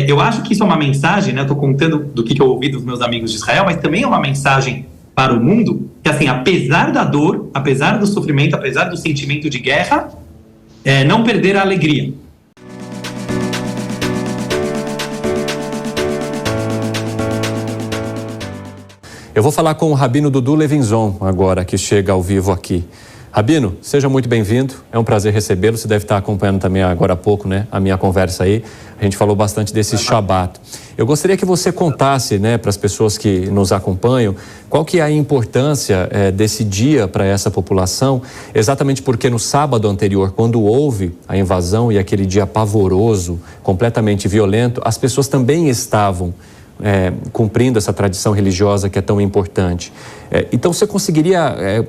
eu acho que isso é uma mensagem, né? Eu estou contando do que eu ouvi dos meus amigos de Israel, mas também é uma mensagem para o mundo, que assim, apesar da dor, apesar do sofrimento, apesar do sentimento de guerra, não perder a alegria. Eu vou falar com o Rabino Dudu Levinson agora, que chega ao vivo aqui. Rabino, seja muito bem-vindo, é um prazer recebê-lo. Você deve estar acompanhando também agora há pouco, né, a minha conversa aí. A gente falou bastante desse Shabat. Eu gostaria que você contasse, né, para as pessoas que nos acompanham, qual que é a importância desse dia para essa população, exatamente porque no sábado anterior, quando houve a invasão e aquele dia pavoroso, completamente violento, as pessoas também estavam cumprindo essa tradição religiosa que é tão importante. Então, você conseguiria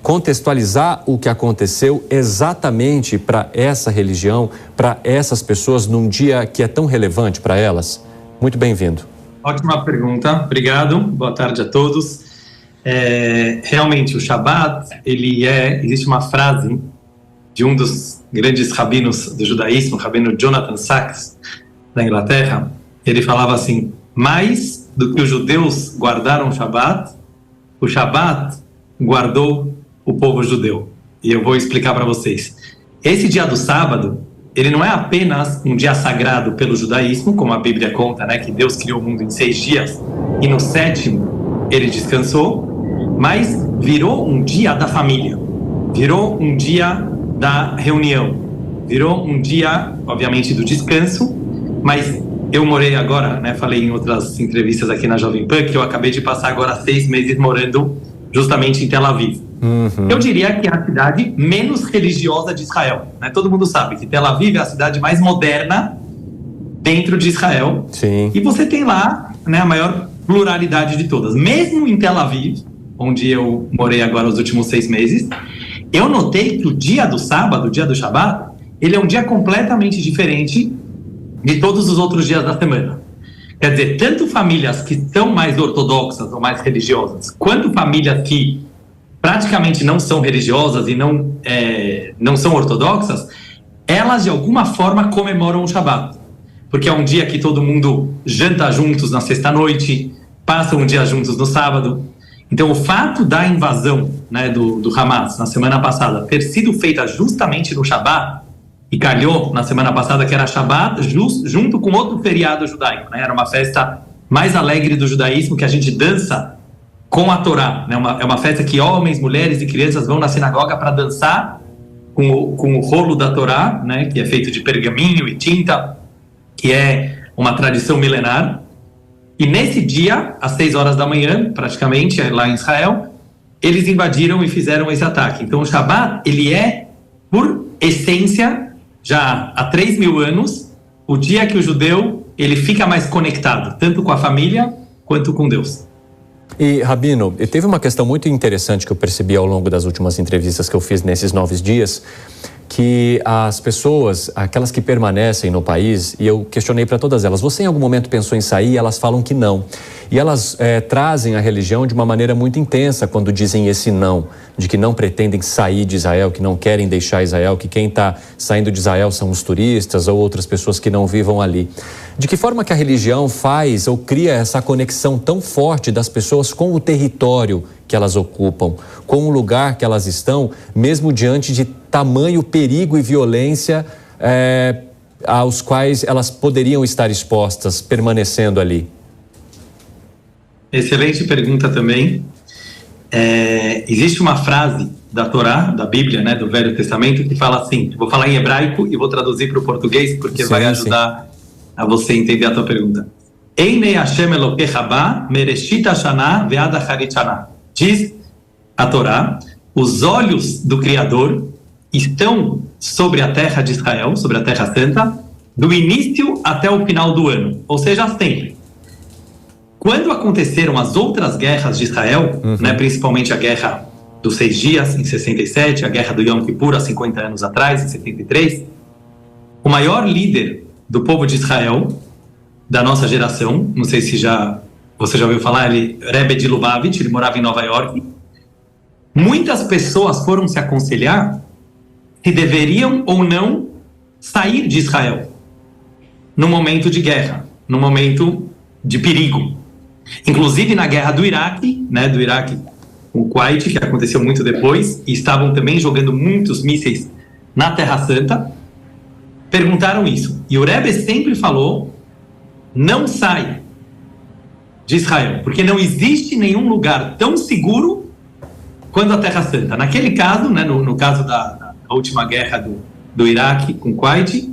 contextualizar o que aconteceu exatamente para essa religião, para essas pessoas, num dia que é tão relevante para elas? Muito bem-vindo. Ótima pergunta, obrigado, boa tarde a todos. Realmente, o Shabat, existe uma frase de um dos grandes rabinos do judaísmo, o rabino Jonathan Sacks, da Inglaterra. Ele falava assim: mais do que os judeus guardaram o Shabat guardou o povo judeu. E eu vou explicar para vocês. Esse dia do sábado, ele não é apenas um dia sagrado pelo judaísmo, como a Bíblia conta, né, que Deus criou o mundo em 6 dias e no 7º ele descansou, mas virou um dia da família, virou um dia da reunião, virou um dia, obviamente, do descanso. Mas eu morei agora, né, falei em outras entrevistas aqui na Jovem Pan, que eu acabei de passar agora 6 meses morando justamente em Tel Aviv. Eu diria que é a cidade menos religiosa de Israel, né? Todo mundo sabe que Tel Aviv é a cidade mais moderna dentro de Israel. Sim. E você tem lá, né, a maior pluralidade de todas. Mesmo em Tel Aviv, onde eu morei agora os últimos 6 meses, eu notei que o dia do sábado, o dia do Shabat, ele é um dia completamente diferente de todos os outros dias da semana. Quer dizer, tanto famílias que são mais ortodoxas ou mais religiosas, quanto famílias que praticamente não são religiosas e não são ortodoxas, elas de alguma forma comemoram o Shabat. Porque é um dia que todo mundo janta juntos na sexta-noite, passa um dia juntos no sábado. Então, o fato da invasão, né, do Hamas na semana passada ter sido feita justamente no Shabat, e calhou na semana passada que era Shabat, junto com outro feriado judaico, né? Era uma festa mais alegre do judaísmo, que a gente dança com a Torá, né? É uma festa que homens, mulheres e crianças vão na sinagoga para dançar com o rolo da Torá, né? Que é feito de pergaminho e tinta, que é uma tradição milenar. E nesse dia, às 6 horas da manhã, praticamente, lá em Israel, eles invadiram e fizeram esse ataque. Então, o Shabat, ele é, por essência, já há 3.000 anos, o dia que o judeu ele fica mais conectado, tanto com a família quanto com Deus. E, Rabino, teve uma questão muito interessante que eu percebi ao longo das últimas entrevistas que eu fiz nesses 9 dias, que as pessoas, aquelas que permanecem no país, e eu questionei para todas elas, você em algum momento pensou em sair? Elas falam que não. E elas trazem a religião de uma maneira muito intensa quando dizem esse não, de que não pretendem sair de Israel, que não querem deixar Israel, que quem está saindo de Israel são os turistas ou outras pessoas que não vivam ali. De que forma que a religião faz ou cria essa conexão tão forte das pessoas com o território que elas ocupam, com o lugar que elas estão, mesmo diante de tamanho perigo e violência aos quais elas poderiam estar expostas, permanecendo ali? Excelente pergunta também. Existe uma frase da Torá, da Bíblia, né, do Velho Testamento, que fala assim, vou falar em hebraico e vou traduzir para o português, porque vai ajudar a você entender a tua pergunta. Einei Hashem Elokecha ba, mereshit hashana ve'ad acharit shana. Diz a Torá, os olhos do Criador estão sobre a terra de Israel, sobre a Terra Santa, do início até o final do ano, ou seja, sempre. Quando aconteceram as outras guerras de Israel, né, principalmente a guerra dos 6 dias, em 67, a guerra do Yom Kippur, há 50 anos atrás, em 73, o maior líder do povo de Israel, da nossa geração, não sei se você já ouviu falar, Rebbe de Lubavitch, ele morava em Nova York. Muitas pessoas foram se aconselhar se deveriam ou não sair de Israel. num momento de guerra, num momento de perigo. Inclusive na guerra do Iraque, né, do Iraque com o Kuwait, que aconteceu muito depois, e estavam também jogando muitos mísseis na Terra Santa, perguntaram isso. E o Rebbe sempre falou, não sai de Israel, porque não existe nenhum lugar tão seguro quanto a Terra Santa. Naquele caso, né, no caso da última guerra do Iraque com o Kuwait,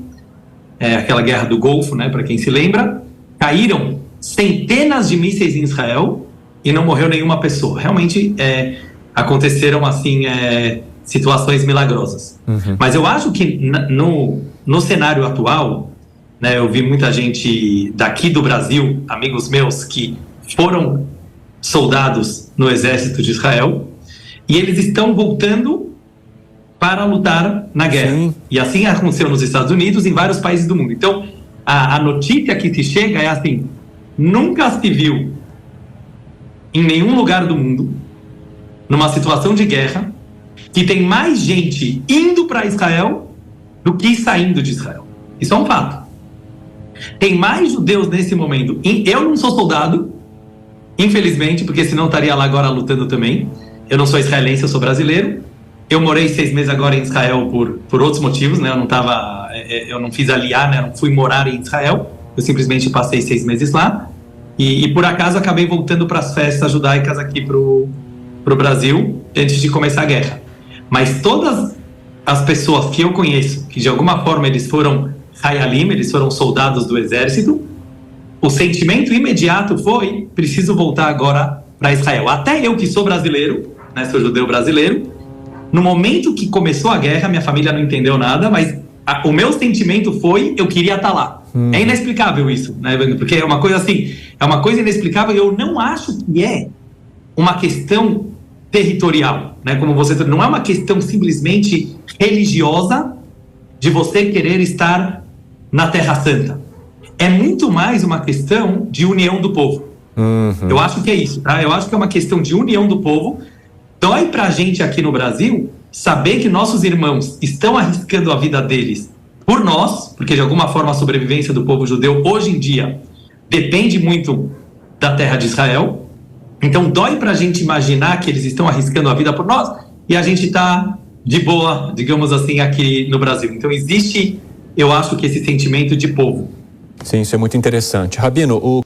aquela guerra do Golfo, né, para quem se lembra, caíram centenas de mísseis em Israel e não morreu nenhuma pessoa. Realmente aconteceram assim situações milagrosas. Uhum. Mas eu acho que no cenário atual, né, eu vi muita gente daqui do Brasil, amigos meus que foram soldados no exército de Israel, e eles estão voltando para lutar na guerra. Sim. E assim aconteceu nos Estados Unidos e em vários países do mundo. Então, a notícia que se chega é assim, nunca se viu em nenhum lugar do mundo, numa situação de guerra, que tem mais gente indo para Israel do que saindo de Israel. Isso é um fato. Tem mais judeus nesse momento. Eu não sou soldado, infelizmente, porque senão estaria lá agora lutando também. Eu não sou israelense, eu sou brasileiro. Eu morei 6 meses agora em Israel por outros motivos, né? Eu não fiz aliar, né? Eu não fui morar em Israel. Eu simplesmente passei 6 meses lá. E por acaso acabei voltando para as festas judaicas aqui pro Brasil antes de começar a guerra. Mas todas as pessoas que eu conheço, que de alguma forma eles foram Hayalim, eles foram soldados do exército, o sentimento imediato foi, preciso voltar agora para Israel. Até eu que sou brasileiro, né, sou judeu brasileiro, no momento que começou a guerra, minha família não entendeu nada, mas o meu sentimento foi, eu queria estar lá. É inexplicável isso, né? Porque é uma coisa assim, é uma coisa inexplicável. Eu não acho que é uma questão territorial, né? Como você não é uma questão simplesmente religiosa de você querer estar na Terra Santa. É muito mais uma questão de união do povo. Uhum. Eu acho que é isso, tá? Eu acho que é uma questão de união do povo. Dói pra gente aqui no Brasil saber que nossos irmãos estão arriscando a vida deles por nós, porque de alguma forma a sobrevivência do povo judeu hoje em dia depende muito da terra de Israel. Então dói pra gente imaginar que eles estão arriscando a vida por nós e a gente tá de boa, digamos assim, aqui no Brasil. Então existe, eu acho que esse sentimento de povo. Sim, isso é muito interessante. Rabino,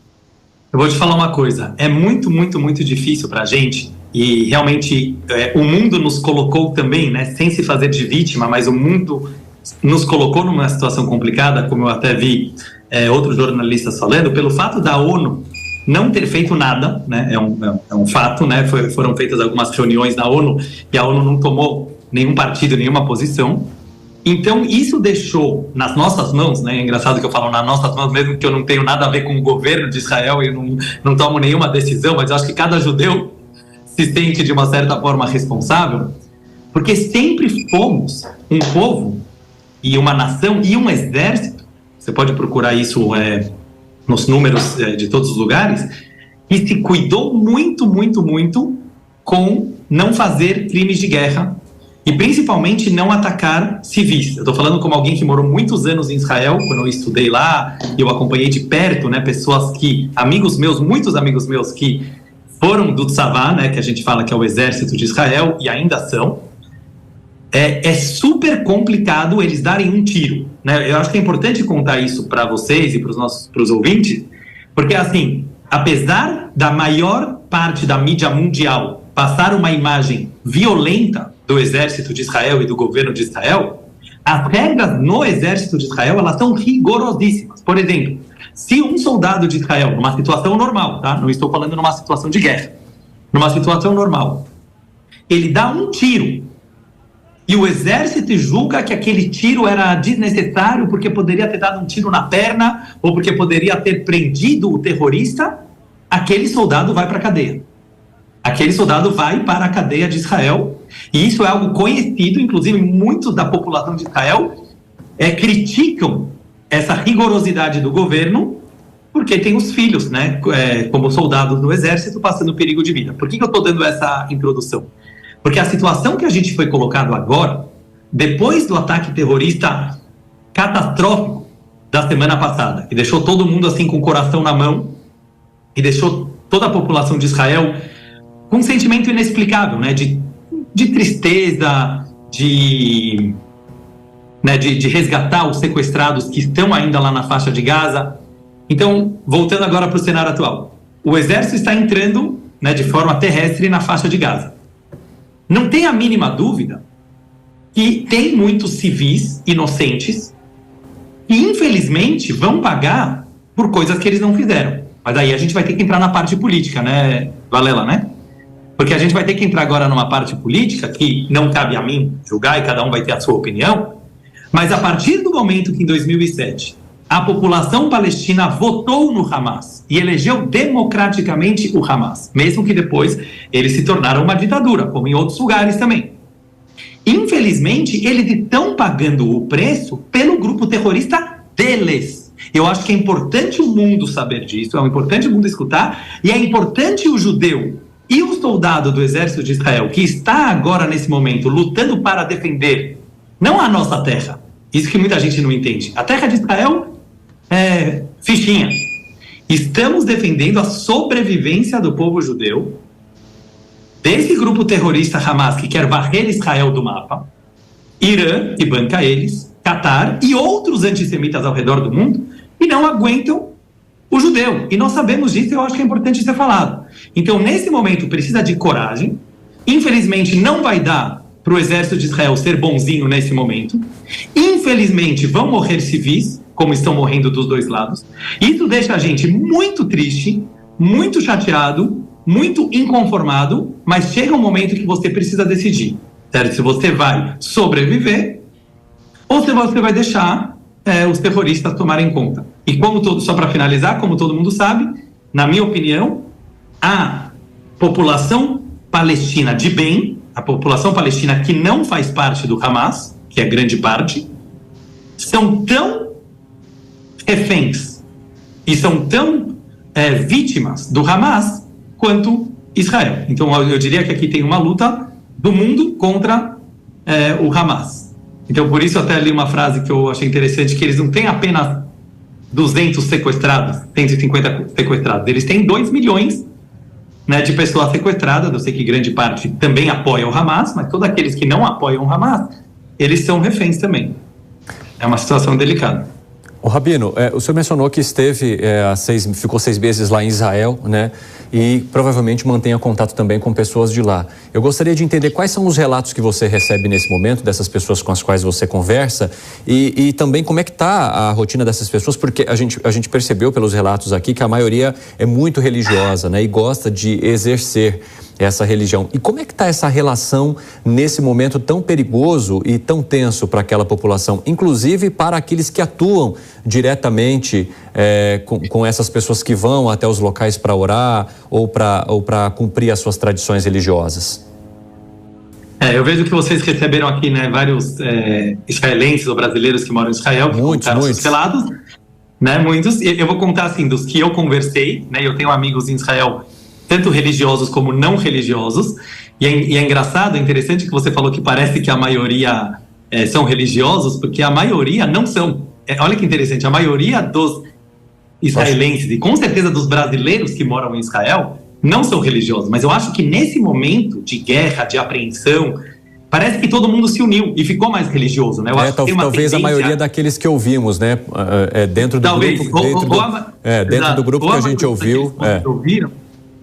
eu vou te falar uma coisa, é muito, muito, muito difícil pra gente, e realmente o mundo nos colocou também, né, sem se fazer de vítima, mas o mundo nos colocou numa situação complicada, como eu até vi outros jornalistas falando, pelo fato da ONU não ter feito nada, né, é um fato, né, foram feitas algumas reuniões na ONU e a ONU não tomou nenhum partido, nenhuma posição. Então isso deixou nas nossas mãos, né, é engraçado que eu falo nas nossas mãos, mesmo que eu não tenho nada a ver com o governo de Israel e eu não tomo nenhuma decisão, mas eu acho que cada judeu se sente de uma certa forma responsável, porque sempre fomos um povo e uma nação e um exército, você pode procurar isso nos números de todos os lugares, e se cuidou muito, muito, muito com não fazer crimes de guerra e principalmente não atacar civis. Eu estou falando como alguém que morou muitos anos em Israel, quando eu estudei lá, eu acompanhei de perto, né, pessoas que, amigos meus, muitos amigos meus que foram do Tzavá, né, que a gente fala que é o exército de Israel, e ainda são. É super complicado eles darem um tiro, né? Eu acho que é importante contar isso para vocês e para os ouvintes, porque assim, apesar da maior parte da mídia mundial passar uma imagem violenta do exército de Israel e do governo de Israel, as regras no exército de Israel, elas são rigorosíssimas. Por exemplo, se um soldado de Israel, numa situação normal, tá? Não estou falando numa situação de guerra, numa situação normal, ele dá um tiro e o exército julga que aquele tiro era desnecessário porque poderia ter dado um tiro na perna ou porque poderia ter prendido o terrorista, aquele soldado vai para a cadeia. Aquele soldado vai para a cadeia de Israel, e isso é algo conhecido, inclusive muitos da população de Israel criticam essa rigorosidade do governo, porque tem os filhos, né, como soldados do exército, passando perigo de vida. Por que eu estou dando essa introdução? Porque a situação que a gente foi colocado agora, depois do ataque terrorista catastrófico da semana passada, que deixou todo mundo assim com o coração na mão e deixou toda a população de Israel com um sentimento inexplicável, né, de tristeza, de resgatar os sequestrados que estão ainda lá na faixa de Gaza. Então, voltando agora para o cenário atual, o exército está entrando, né, de forma terrestre na faixa de Gaza. Não tem a mínima dúvida que tem muitos civis inocentes que, infelizmente, vão pagar por coisas que eles não fizeram. Mas aí a gente vai ter que entrar na parte política, né, Valela, né? Porque a gente vai ter que entrar agora numa parte política que não cabe a mim julgar e cada um vai ter a sua opinião, mas a partir do momento que, em 2007, a população palestina votou no Hamas e elegeu democraticamente o Hamas, mesmo que depois eles se tornaram uma ditadura, como em outros lugares também. Infelizmente, eles estão pagando o preço pelo grupo terrorista deles. Eu acho que é importante o mundo saber disso, é importante o mundo escutar, e é importante o judeu e o soldado do exército de Israel, que está agora, nesse momento, lutando para defender, não a nossa terra, isso que muita gente não entende, a terra de Israel é fichinha. Estamos defendendo a sobrevivência do povo judeu, desse grupo terrorista Hamas, que quer varrer Israel do mapa, Irã, que banca eles, Catar e outros antissemitas ao redor do mundo, e não aguentam o judeu. E nós sabemos disso e eu acho que é importante ser falado. Então, nesse momento, precisa de coragem. Infelizmente, não vai dar para o exército de Israel ser bonzinho nesse momento. Infelizmente, vão morrer civis, como estão morrendo dos dois lados. Isso deixa a gente muito triste, muito chateado, muito inconformado, mas chega um momento que você precisa decidir, certo? Se você vai sobreviver ou se você vai deixar os terroristas tomarem conta. E só para finalizar, como todo mundo sabe, na minha opinião, a população palestina de bem, a população palestina que não faz parte do Hamas, que é grande parte, são tão reféns e são tão vítimas do Hamas quanto Israel. Então eu diria que aqui tem uma luta do mundo contra o Hamas. Então por isso até li uma frase que eu achei interessante, que eles não têm apenas 200 sequestrados, 150 sequestrados, eles têm 2 milhões, né, de pessoas sequestradas. Eu sei que grande parte também apoia o Hamas, mas todos aqueles que não apoiam o Hamas, eles são reféns também. É uma situação delicada. O Rabino, o senhor mencionou que ficou 6 meses lá em Israel, né? E provavelmente mantenha contato também com pessoas de lá. Eu gostaria de entender quais são os relatos que você recebe nesse momento, dessas pessoas com as quais você conversa, e também como é que está a rotina dessas pessoas, porque a gente percebeu pelos relatos aqui que a maioria é muito religiosa, né? E gosta de exercer essa religião. E como é que está essa relação nesse momento tão perigoso e tão tenso para aquela população, inclusive para aqueles que atuam diretamente com essas pessoas que vão até os locais para orar ou para cumprir as suas tradições religiosas? Eu vejo que vocês receberam aqui, né, vários israelenses ou brasileiros que moram em Israel, que contaram seus relatos, né, muitos. Eu vou contar assim, dos que eu conversei, né, eu tenho amigos em Israel, tanto religiosos como não religiosos, e é engraçado, é interessante que você falou que parece que a maioria são religiosos, porque a maioria não são. Olha que interessante, a maioria dos israelenses, e com certeza dos brasileiros que moram em Israel, não são religiosos, mas eu acho que nesse momento de guerra, de apreensão, parece que todo mundo se uniu e ficou mais religioso, né? Eu acho que tem uma talvez tendência... a maioria daqueles que ouvimos, né? Dentro do talvez, grupo, dentro do grupo que a gente ouviu. Ouviram.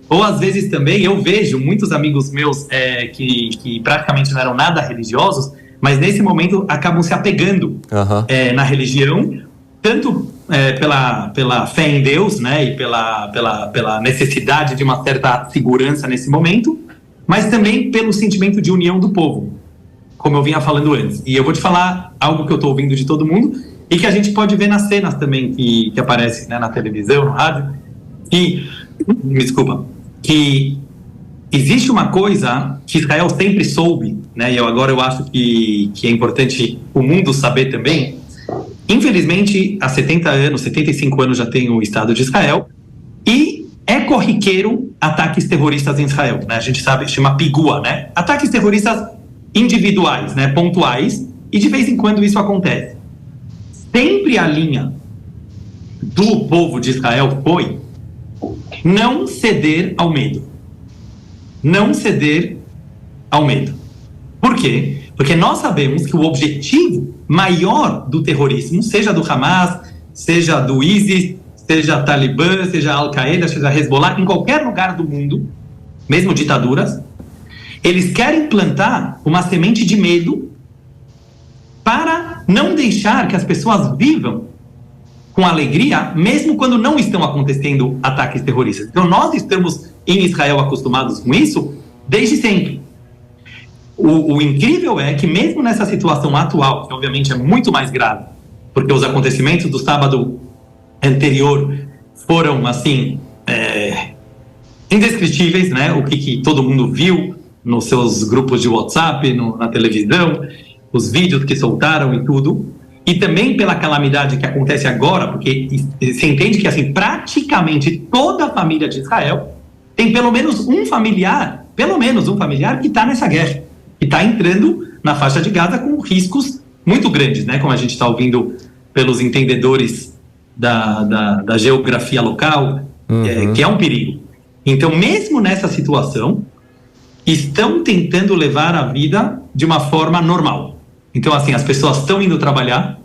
Ou às vezes também eu vejo muitos amigos meus que praticamente não eram nada religiosos, mas nesse momento acabam se apegando na religião, tanto pela fé em Deus, né, e pela necessidade de uma certa segurança nesse momento, mas também pelo sentimento de união do povo, como eu vinha falando antes. E eu vou te falar algo que eu estou ouvindo de todo mundo e que a gente pode ver nas cenas também que aparecem, né, na televisão, no rádio, que existe uma coisa que Israel sempre soube, né, e agora eu acho que é importante o mundo saber também. Infelizmente, há 70 anos, 75 anos já tem o Estado de Israel, e é corriqueiro ataques terroristas em Israel, né? A gente sabe, chama pigua, né? Ataques terroristas individuais, né, pontuais, e de vez em quando isso acontece. Sempre a linha do povo de Israel foi não ceder ao medo. Não ceder ao medo. Por quê? Porque nós sabemos que o objetivo maior do terrorismo, seja do Hamas, seja do ISIS, seja Talibã, seja Al-Qaeda, seja Hezbollah, em qualquer lugar do mundo, mesmo ditaduras, eles querem plantar uma semente de medo para não deixar que as pessoas vivam com alegria, mesmo quando não estão acontecendo ataques terroristas. Então, nós estamos em Israel acostumados com isso desde sempre. O incrível é que mesmo nessa situação atual, que obviamente é muito mais grave, porque os acontecimentos do sábado anterior foram, assim, indescritíveis, né? O que todo mundo viu nos seus grupos de WhatsApp, na televisão, os vídeos que soltaram e tudo. E também pela calamidade que acontece agora, porque se entende que, assim, praticamente toda a família de Israel tem pelo menos um familiar que está nessa guerra, que está entrando na faixa de Gaza com riscos muito grandes, né? Como a gente está ouvindo pelos entendedores da geografia local, que é um perigo. Então, mesmo nessa situação, estão tentando levar a vida de uma forma normal. Então, assim, as pessoas estão indo trabalhar,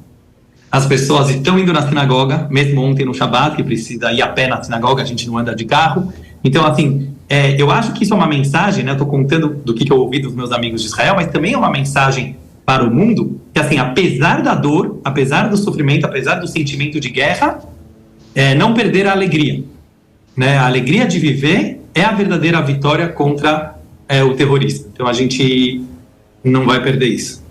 as pessoas estão indo na sinagoga, mesmo ontem no Shabbat, que precisa ir a pé na sinagoga, a gente não anda de carro. Então, assim, eu acho que isso é uma mensagem, né? Eu estou contando do que eu ouvi dos meus amigos de Israel, mas também é uma mensagem para o mundo, que, assim, apesar da dor, apesar do sofrimento, apesar do sentimento de guerra, não perder a alegria, né? A alegria de viver é a verdadeira vitória contra o terrorismo. Então, a gente não vai perder isso.